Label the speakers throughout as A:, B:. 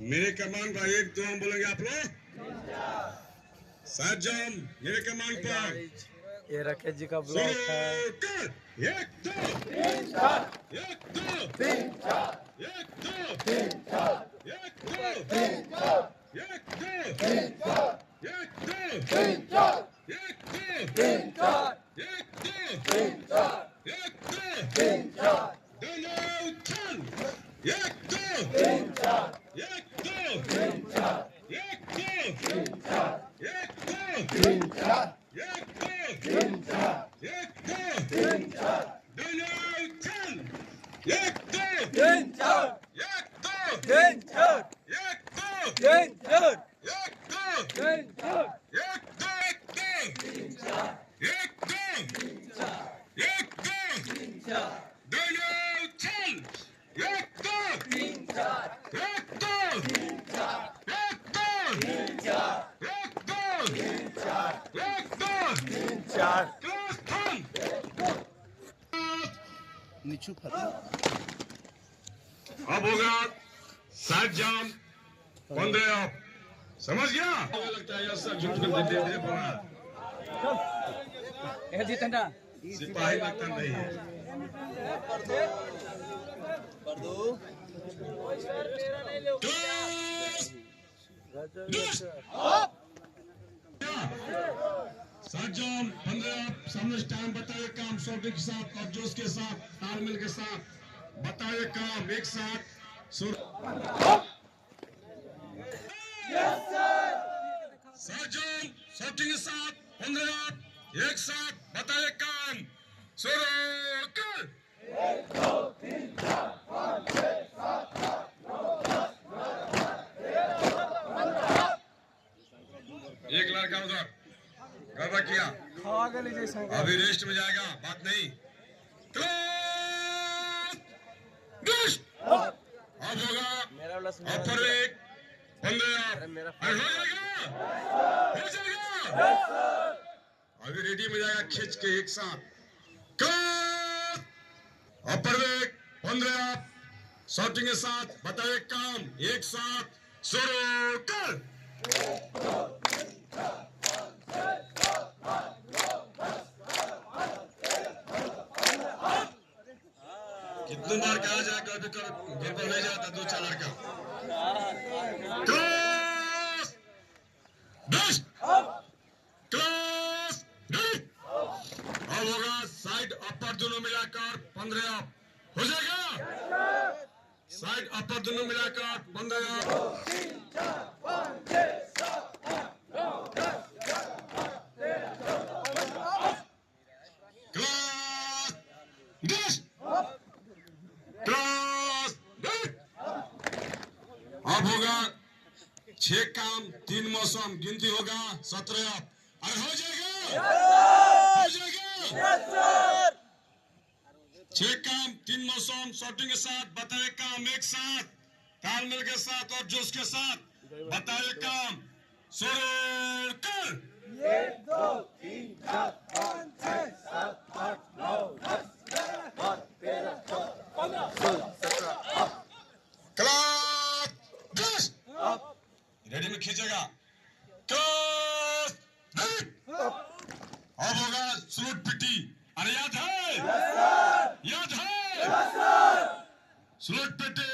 A: मेरे कमान पर एक दो हम बोलेंगे आप लोग सात जम मेरे कमान पर
B: ये राकेश जी का ब्लॉग है।
A: एक दो तीन चार एक दो तीन चार एक दो तीन चार एक दो तीन चार एक दो तीन चार एक दो तीन चार एक दो तीन चार एक दो तीन चार एक दो तीन चार दोनों चल एक दो तीन चार एक दो तीन चार एक दो तीन चार एक दो तीन चार एक दो तीन चार एक दो तीन चार दोनों चल एक दो तीन चार एक दो तीन चार एक दो तीन चार एक दो तीन चार एक दो तीन चार एक दो तीन चार एक दो तीन चार दोनों चल एक दो तीन चार एक दो तीन चार एक दो तीन चार एक दो तीन चार एक दो तीन चार
B: नीचू
A: अब होगा 7 जाम 15 आप समझ गया लगता है यार सब झूठ कर देते हैं बना
B: जीतना
A: सिपाही लगता नहीं है
B: कर दो
A: 7 जाम 15 आप सामने टाइम बताइए काम शॉर्टी के साथ और जोश के साथ तालमेल के साथ बताइए काम एक साथ सुर 7 जाम शॉर्टी के साथ 15 आप एक साथ बताइए काम शुरू कर 1 2 3 4 5 6 7 8 9 10 एक लड़का उधर गड़बड़ किया अभी रेस्ट में जाएगा बात नहीं अब होगा अपर एक 15 हो जाएगा अभी रेडी में जाएगा खींच के एक साथ अपर वेग 15 शॉटिंग के साथ बताइए काम एक साथ शुरू कर कितनी बार कहा जाए कभी गड़बड़ नहीं जाता 2-4 लड़का अब होगा साइड अपर दोनों मिलाकर 15 अप हो जाएगा साइड अपर दोनों मिलाकर 15 अप 3 4 5 6 7 8 9 10 अब होगा 6 काम 3 मौसम गिनती होगा 17 अप अरे हो जाएगा हो जाएगा 6 काम 3 मौसम शॉटिंग के साथ बताए काम एक साथ तालमेल के साथ और जोश के साथ बताए काम शुरू कर 1 2 3 4 5 6 7 8 9 10 11 12 13 14 15 क्लास रेडी में खींचेगा अब होगा स्लोट पिटी अरे याद है याद है स्लोट पिटी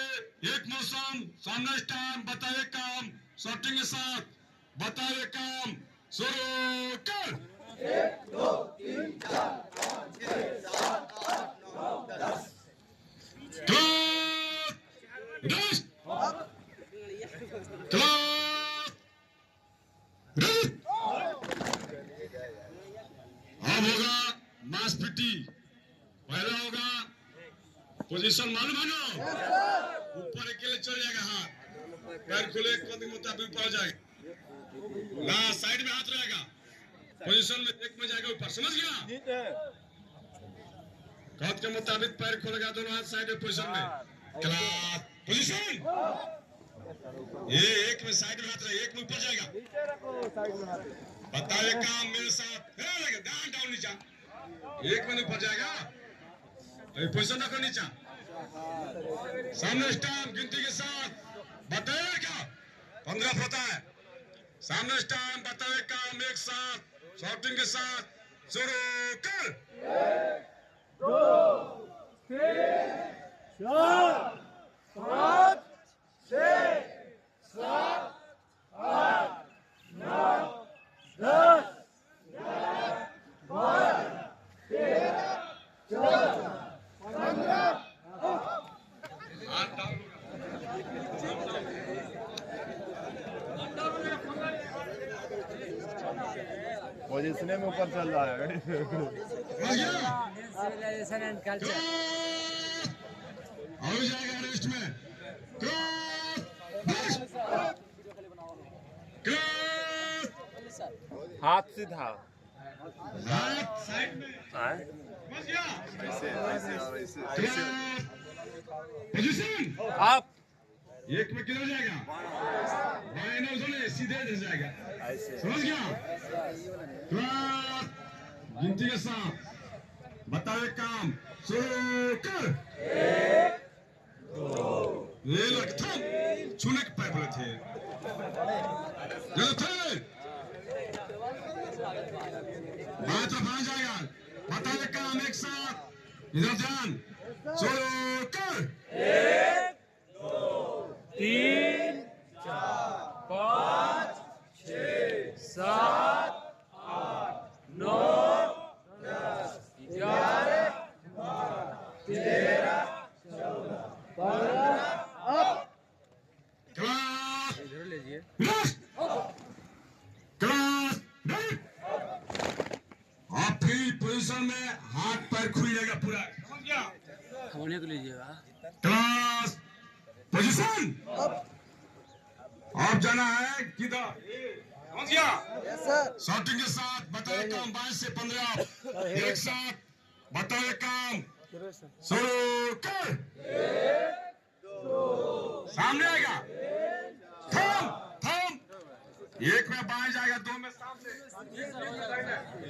A: एक मौसम सामने टाइम बताए काम शॉटिंग के साथ बताए काम शुरू कर 1 2 3 4 5 6 7 8 9 10 अब होगा मास पिटी पहला होगा पोजीशन मालूम है ना ऊपर अकेले चल जाएगा हाथ पैर खुले कदम मुताबिक ऊपर जाएगा ला साइड में हाथ रहेगा पोजीशन में एक में जाएगा ऊपर समझ गया कद के मुताबिक पैर खोलेगा दोनों हाथ साइड में पोजीशन में क्लास पोजीशन ये एक में साइड में हाथ रहे एक में ऊपर जाएगा बताइए काम मेरे साथ ध्यान डाउन नीचा 1 मिनट ऊपर जाएगा पोजीशन रखो नीचा सामने स्टाम्प गिनती के साथ बताइए क्या 15 पता है सामने स्टाम्प बताइए काम एक साथ शॉटिंग के साथ शुरू कर
B: 1 2 3 4 5 6 7 8 9 10 11 12 13 14 15
C: पोजीशन में ऊपर चल रहा है
B: सिविलाइजेशन एंड कल्चर
A: हो जाएगा रेस्ट में
C: हाथ सीधा
A: हाथ साइड में समझ गया पोजीशन
C: आप
A: 1 में किधर जाएगा बाएं नौजोने सीधे इधर जाएगा समझ गया क्लास गिनती के साथ बताओ काम शुरू कर 1 2 ये लग थम छूने के पैर थे जल्दी थे बाएं तरफ आ जाएगा बताओ काम एक साथ इधर ध्यान शुरू कर
B: 1 2 3 4 5 6 7 8 9 10 11 12 13 14 15 अप
A: क्लास
B: इधर लीजिए
A: क्लास आपकी पोजीशन में हाथ पैर खुल जाएगा पूरा समझ गया
B: होने को लीजिएगा
A: क्लास पोजीशन आप जाना है किधर समझ गया शॉटिंग के साथ बताए काम 22 से 15 एक साथ बताए काम शुरू कर 1 2 सामने आएगा थम थम 1 में बाएं जाएगा 2 में सामने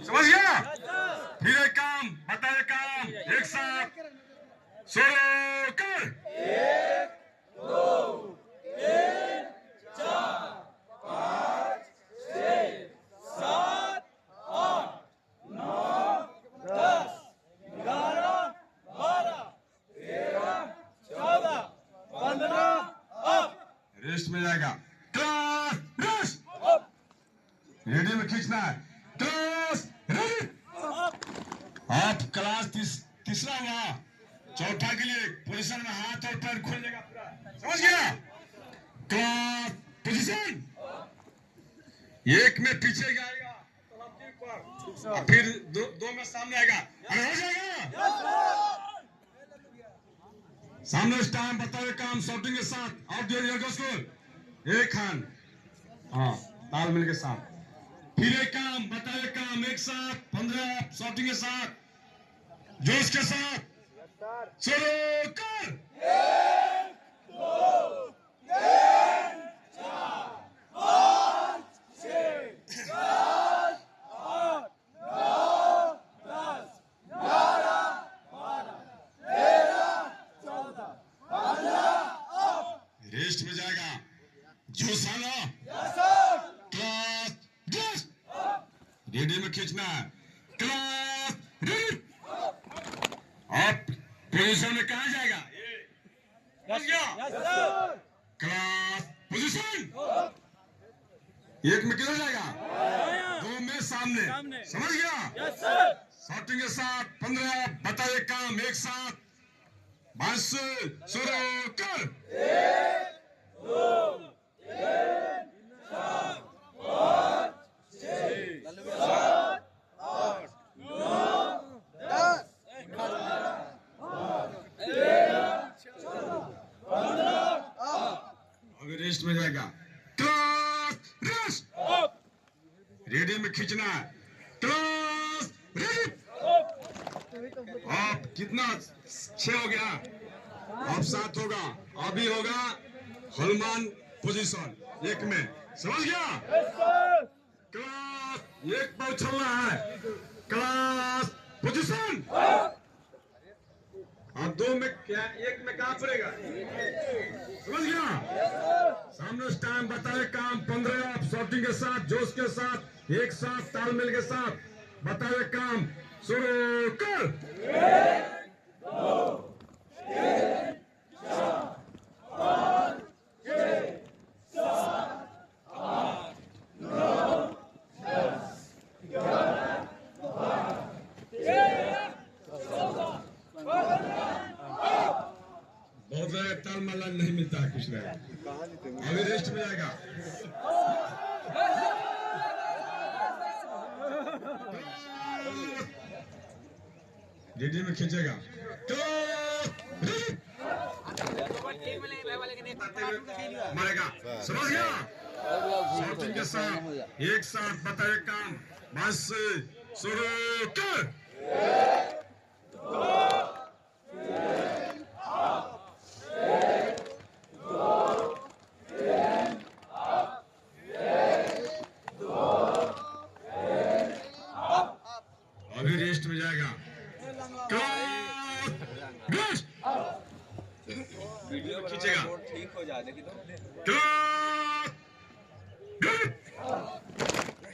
A: समझ गया फिर एक काम बताए काम एक साथ शुरू कर 1 2 3 4 5 6 7 8 9 10 11 12 13 14 15 अप रेस्ट में जाएगा क्लास रेस्ट रेडी में खींचना है क्लास रेडी आप क्लास तीसरा हुआ चौथा के लिए पोजीशन में हाथ और पैर खुल जाएगा पूरा समझ गया क्लास पोजीशन 1 में पीछे जाएगा और फिर 2 में सामने आएगा अरे हो जाएगा सामने स्टाइम बताओ काम शॉटिंग के साथ और एक हैंड हाँ तालमेल के साथ फिर एक काम बताओ काम एक साथ 15 शॉटिंग के साथ जोश के साथ शुरू कर 1 2 3 4 5 6 7 8 9 10 11 12 13 14 15 रेस्ट में जाएगा जोश आना क्लास जोश रेडी में खींचना है क्लास रेडी आप पोजीशन में कहा जाएगा क्लास पोजीशन 1 में किधर जाएगा 2 में सामने समझ गया शॉटिंग के साथ 15 बताइए काम एक साथ बस शुरू कर 1 2 3 4 5 6 7 8 9 10 अभी रेस्ट में जाएगा क्लास रेस्ट रेडी में खींचना है क्लास रेडी आप कितना 6 हो गया अब 7 होगा अभी होगा हनुमान पोजीशन 1 में समझ गया क्लास एक पाव चलना है। Class position. अब दो में क्या, एक में कहाँ पड़ेगा, समझ गया? सामने टाइम बताए काम 15 आप शॉटिंग के साथ, जोश के साथ, एक साथ, तालमेल के साथ बताए काम शुरू कर। बहुत ज्यादा ताल माला नहीं मिलता है कुछ नहीं, अभी रेस्ट में जाएगा। डीडी में खींचेगा तो मरेगा, समझ गया? शॉटिंग के साथ एक साथ बताए काम, बस शुरू कर। अभी रेस्ट में जाएगा। वीडियो खींचेगा, ठीक हो जाए।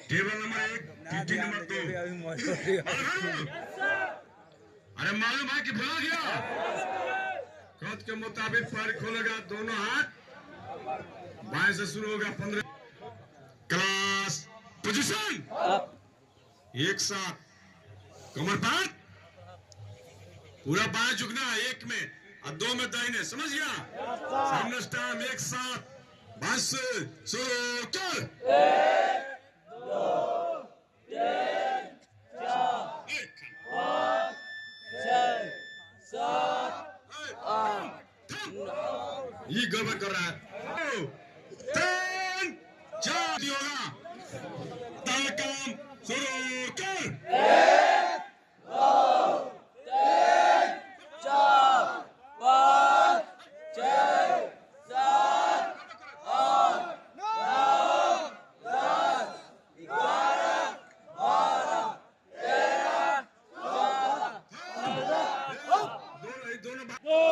A: Table number 1, TT number 2। अरे मालूम है कि भाग गया। कद के मुताबिक पैर खोलेगा, दोनों हाथ बाएं से शुरू होगा। 15 क्लास पोजीशन। एक साथ कमर पर पूरा बाएं झुकना है, एक में और 2 में दाहिने, समझ गया? सामने स्टाइम एक साथ, बस शुरू कर।
B: 1 2 3 4 5 6 7
A: ये गड़बड़ कर रहा है। 3 4 होगा, ताल काम शुरू कर।
B: 1 2 3 4 5 6 7 8 9 10 11 12 13 14
A: दोनों
B: 2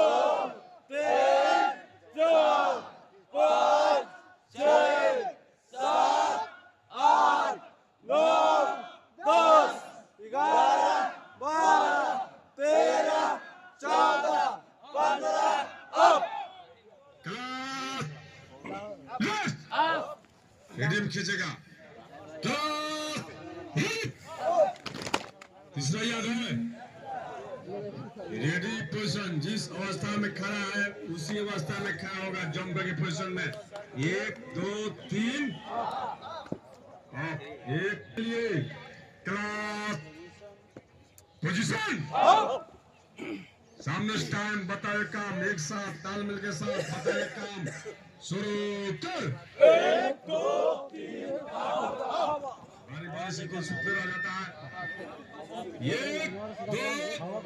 B: 3 4 5 6 7 8 9 10 11 12 13 14 15 अप।
A: रिडीम खींचेगा। तीसरा याद है, रेडी पोजीशन। जिस अवस्था में खड़ा है उसी अवस्था में खड़ा होगा, जंप की पोजीशन में। 1 2 3 एक के लिए क्लास पोजीशन। सामने टाइम बताए काम, एक साथ तालमेल के साथ बताए काम शुरू कर।
B: 1 2 3
A: बारी बारी से कुछ फिर आ जाता है। 1 2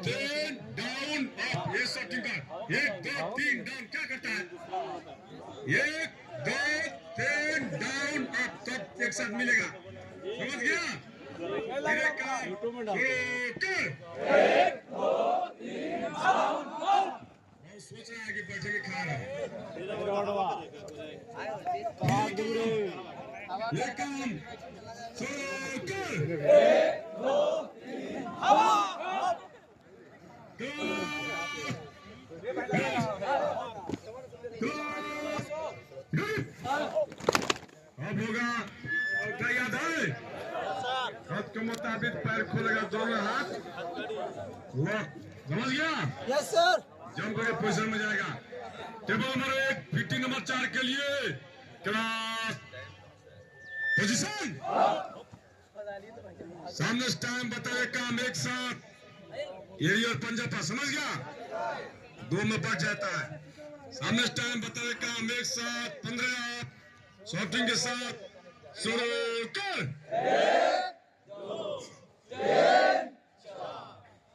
A: 3 डाउन अप, ये शॉटिंग का 1 2 3 डाउन क्या करता है? 1 2 3 डाउन अप, तब एक साथ मिलेगा, समझ गया? मेरे काम शुरू कर।
B: 1 2 3 डाउन अप।
A: सोच रहा है कि बैठे के खा रहा है। ये काम शुरू कर।
B: 1 2 3 हवा।
A: अब होगा क्या याद है? हाथ के मुताबिक पैर खोलेगा, दोनों हाथ लॉक, समझ गया?
B: Yes sir.
A: जंप करके पोजीशन में जाएगा। टेबल नंबर 1, पीटी नंबर 4 के लिए क्लास पोजीशन। सामने टाइम बताए काम, एक साथ एड़ी और पंजा पर, समझ गया? 2 में बच जाता है। सामने टाइम बताए काम, एक साथ 15 आप शॉटिंग के साथ शुरू कर।
B: 1 2 3 4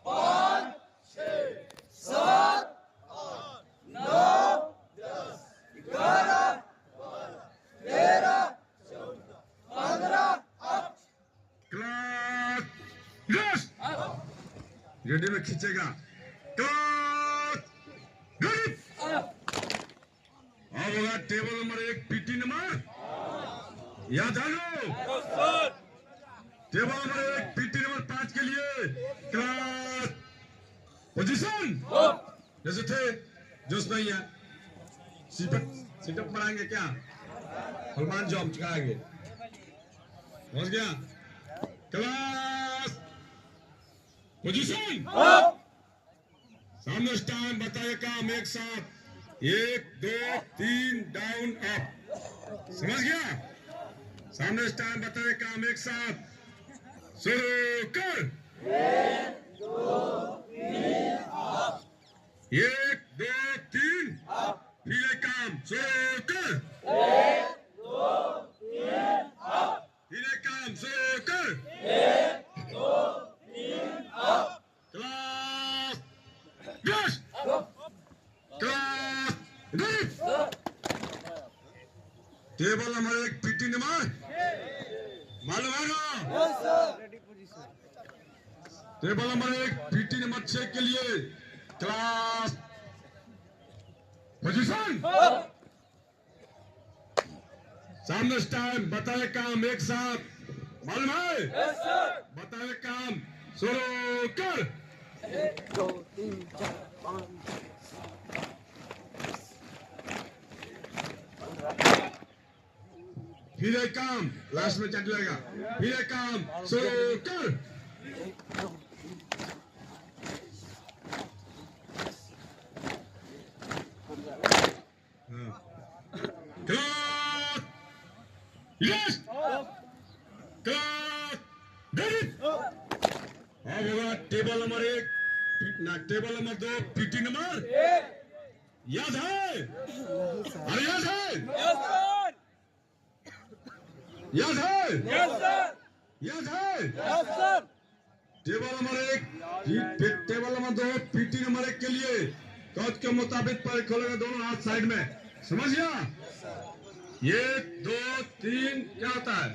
B: 5 6 7 8 9 10 11 12 13 14 15 अप।
A: रेडी में खींचेगा। Class ready. अब होगा टेबल नंबर 1 पीटी नंबर, याद है लो। टेबल नंबर 1 पीटी नंबर 5 के लिए क्लास पोजीशन जैसे थे, जोश नहीं है। सिटअप बढ़ाएंगे क्या, हनुमान जॉब चढ़ाएंगे, समझ गया। क्लास पोजीशन, सामने स्टैंड, बताइए काम एक साथ, 1 2 3 डाउन अप, समझ गया। सामने स्टैंड, बताइए काम एक साथ, शुरू कर। 1 2 3 फिर एक काम, शुरू कर। 1 2 3 फिर एक काम, शुरू कर। 1 2 3 class yes, class ready. Table number 1 PT number मालूम है ना। टेबल नंबर 1 पीटी नंबर 6 के लिए क्लास पोजीशन, सामने स्टैंड, बताए काम एक साथ, मालूम है। बताए काम, शुरू कर।
B: 1 2 3 4 5
A: फिर एक काम, लास्ट में चट जाएगा। फिर एक काम, शुरू कर। 1 2 क्लास यस, क्लास रेडी। अब होगा टेबल नंबर 1 ना टेबल नंबर 2 पीटी नंबर, याद है, अरे याद है, याद है, याद है। Table number 1 table number 2 PT number 1 के लिए कद के मुताबिक पैर खोलेगा, दोनों हाथ साइड में, समझ गया। 1 2 3 क्या होता है,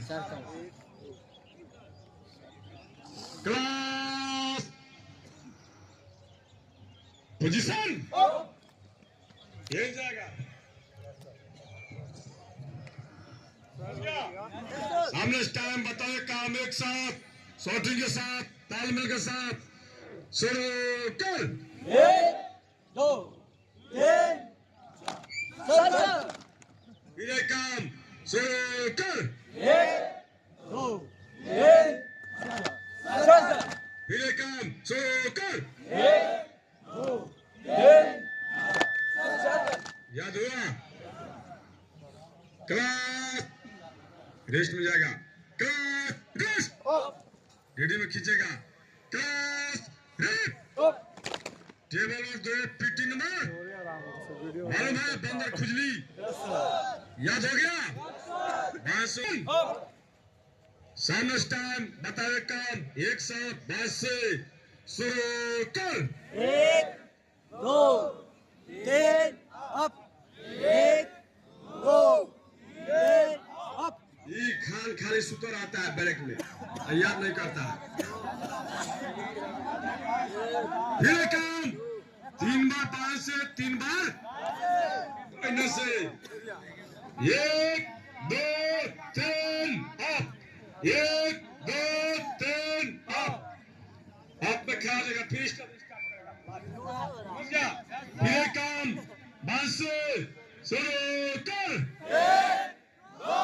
A: क्लास पोजीशन, ये जाएगा। सामने स्टैंड, बताए काम एक साथ, शॉटिंग के साथ, तालमेल के साथ, शुरू कर।
B: 1 2 3
A: फिर एक काम, शुरू कर।
B: 1 2 3
A: फिर एक काम, शुरू कर।
B: 1 2 3
A: याद हुआ। क्लास रेस्ट में जाएगा, क्लास रेस्ट, रेडी में खींचेगा, क्लास रेस्ट। टेबल और 2 पीटी नंबर मालूम है, बंदर खुजली, याद हो गया। बात सुन, सामने स्टैंड, बताए काम एक साथ, बात से शुरू कर।
B: 1 2 3 अप 1 2 3 अप।
A: ये खाली सुतर आता है बैरक में, याद नहीं करता है। फिर काम 3 बार बाएं से, 3 बार दाहिने से, 1 2 3 अप, 1 2 3 अप। आप में ख्याल रहेगा, फिर स्टार्ट समझ गया। फिर काम बाएं से शुरू कर।
B: 1 2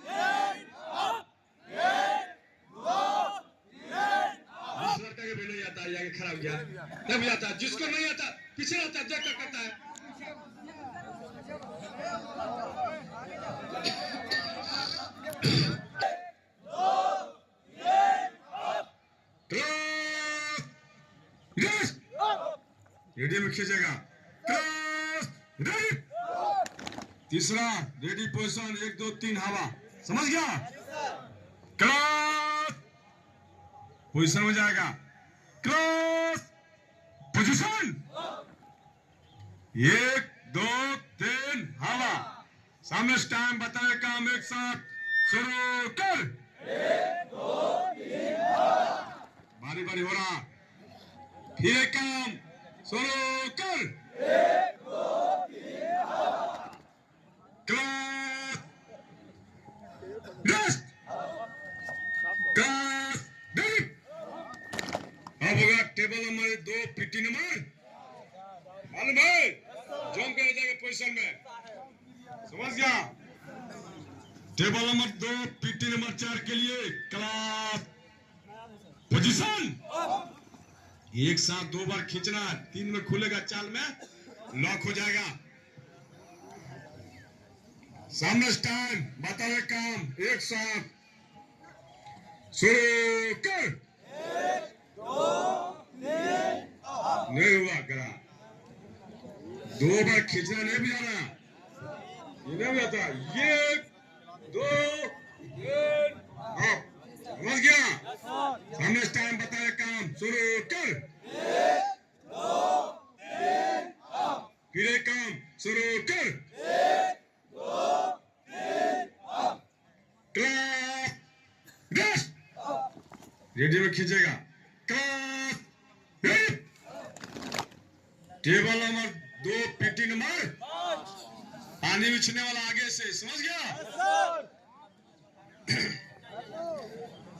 B: 3 अप 1 2 3
A: जिस लड़का के भी नहीं आता है, आगे खड़ा हो गया, नहीं आता, जिसको नहीं आता पीछे आता, देख कर करता है। क्लास रेडी में खींचेगा, क्लास रेडी। तीसरा रेडी पोजीशन, 1 2 3 हवा, समझ गया। क्लास पोजीशन में जाएगा, क्लास पोजीशन, 1 2 3 हवा, सामने स्टैंड, बताए काम एक साथ, शुरू कर। 1 2 3 बारी बारी हो रहा, फिर एक काम शुरू कर। Class rest. Class ready. अब होगा टेबल नंबर 2 पीटी नंबर मालूम है जम कर जाएगा पोजीशन में, समझ गया। टेबल नंबर 2 पीटी नंबर 4 के लिए क्लास पोजीशन। एक साथ 2 बार खींचना, 3 में खुलेगा, चाल में लॉक हो जाएगा। सामने टाइम बताओ काम, एक साथ शुरू कर। नहीं हुआ करा, 2 बार खींचना नहीं भी जाना, ये नहीं आता। 1 2 3 अप, समझ गया। सामने टाइम बताए काम शुरू कर। फिर एक काम शुरू कर। Class rest. रेडियो में खींचेगा class ready. Table number 2 PT number पानी बिछने वाला आगे से, समझ गया।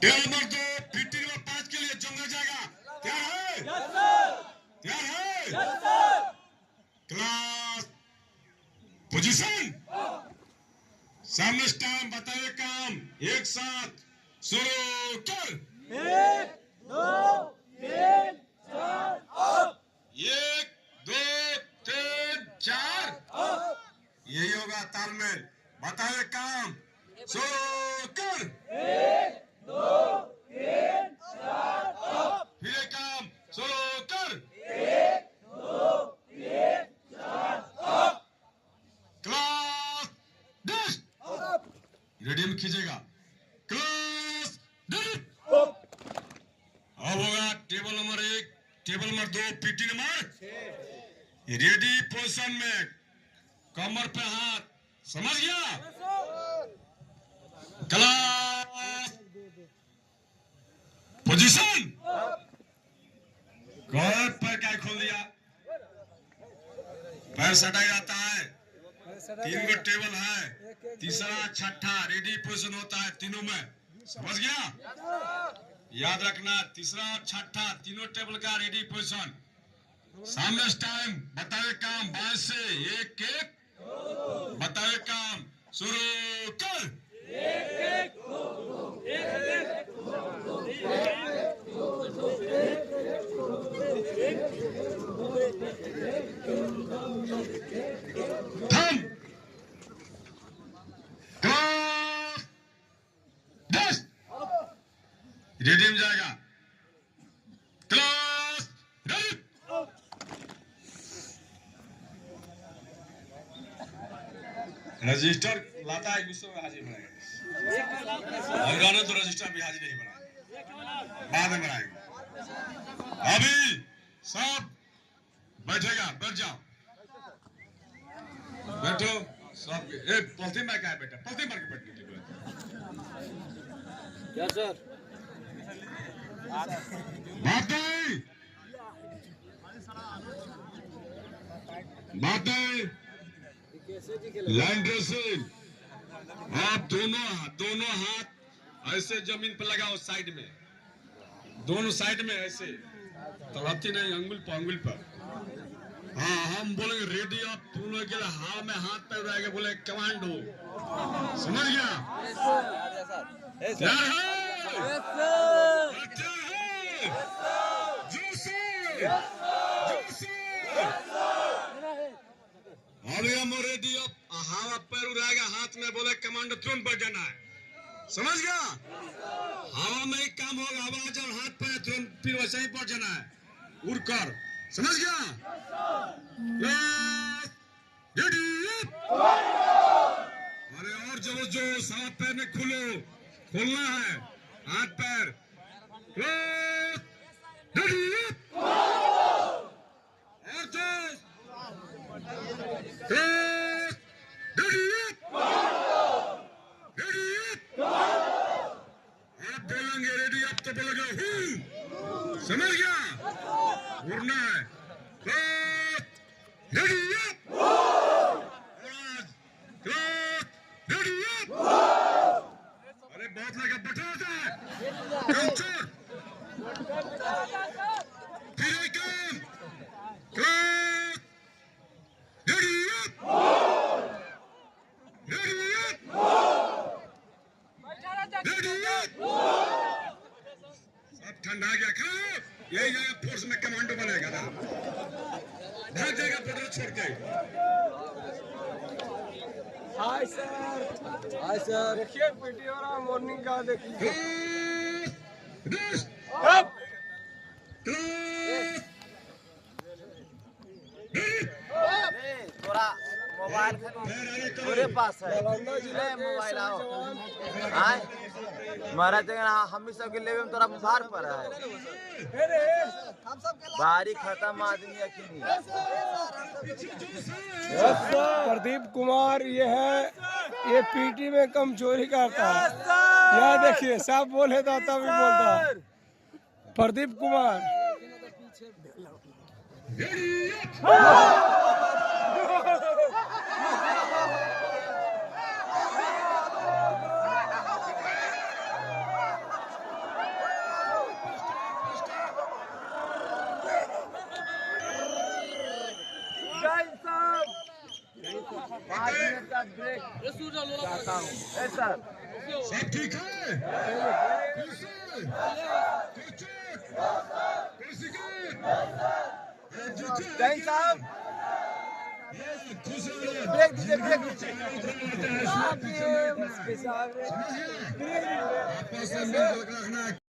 A: टेबल नंबर 2 पीटी नंबर 5 के लिए जंगा जाएगा, तैयार है? तैयार है? Class position. सामने टाइम बताए काम, एक साथ शुरू कर।
B: 1 2 3 4 अप।
A: 1 2 3 4 यही होगा तालमेल। बताए काम शुरू कर।
B: 1 2 3 4 अप।
A: फिर काम शुरू कर।
B: 1 2 3 4 अप।
A: Class rest. रेडियो में खींचेगा क्लास रेडी। अब होगा table number 1 table number 2 PT number ready position में, कमर पे हाथ, समझ गया। Class position. पैर क्या खोल दिया, पैर सटा जाता है। 3 गो टेबल है, तीसरा छठा रेडी पोजीशन होता है तीनों में, समझ गया। याद रखना, तीसरा और छठा तीनों टेबल का रेडी पोजीशन। सामने टाइम बताए काम 22 से 1 1 बताए काम शुरू कर।
B: 1 1
A: थम। Class rest. रेडी में जाएगा क्लास रेडी। रजिस्टर लाता है गुस्से में हाजिर बनाएगा, और गाने तो रजिस्टर भी हाजिर नहीं बनाएगा, बाद में बनाएगा। अभी सब बैठेगा, बैठ जाओ, बैठो सब। पॉलिथीन में क्या है बेटा, पॉलिथीन मार के बैठ लीजिए।
B: क्या सर?
A: बात नहीं, बात नहीं। Line dressing. आप दोनों हाथ ऐसे जमीन पर लगाओ, साइड में, दोनों साइड में ऐसे, तड़पती नहीं, अंगुल पर अंगुल पर। हाँ, हम बोलेंगे रेडी आप दोनों के लिए, हाँ में हाथ पैर रहेगा, बोले कमांडो, समझ गया। तैयार है? तैयार है? जोर से, जोर से। अभी हम रेडी अब, हवा पैर उड़ाएगा, हाथ में बोले कमांडो, तुरंत बढ़ जाना है, समझ गया। हवा में ही काम होगा, आवाज और हाथ पैर तुरंत फिर वैसे ही बढ़ जाना है, उड़कर, समझ गया। रेडी। अरे और जबरदस्त, हाथ पैर में खोलना है, हाथ पैर। रेडी। और जोश। आप बोलेंगे रेडी, अब तो बोलेगा हूँ, समझ गया। घूरना है रेडी अरे बहुत लगा बटा होता है कल्चर फिर एक ठंडा गया खाओ यही जगह फोर्स में कमांडो बनेगा ना भाग जाएगा पेट्रोल छोड़ के
B: हाय सर देखिए पीटी हो रहा मॉर्निंग का देखिए
D: थोड़ा मोबाइल मेरे पास है ले मोबाइल आओ आए महाराज हम ही सबके लेवे में तोरा बुखार पर है बारी खत्म आदमी अकेली
B: प्रदीप कुमार ये है ये पीटी में कम चोरी करता है यह देखिए सब बोले तो तब भी बोलता है प्रदीप कुमार
A: सब ठीक है
D: साहब ब्रेक दीजिए ब्रेक
A: आपस में मिल रखना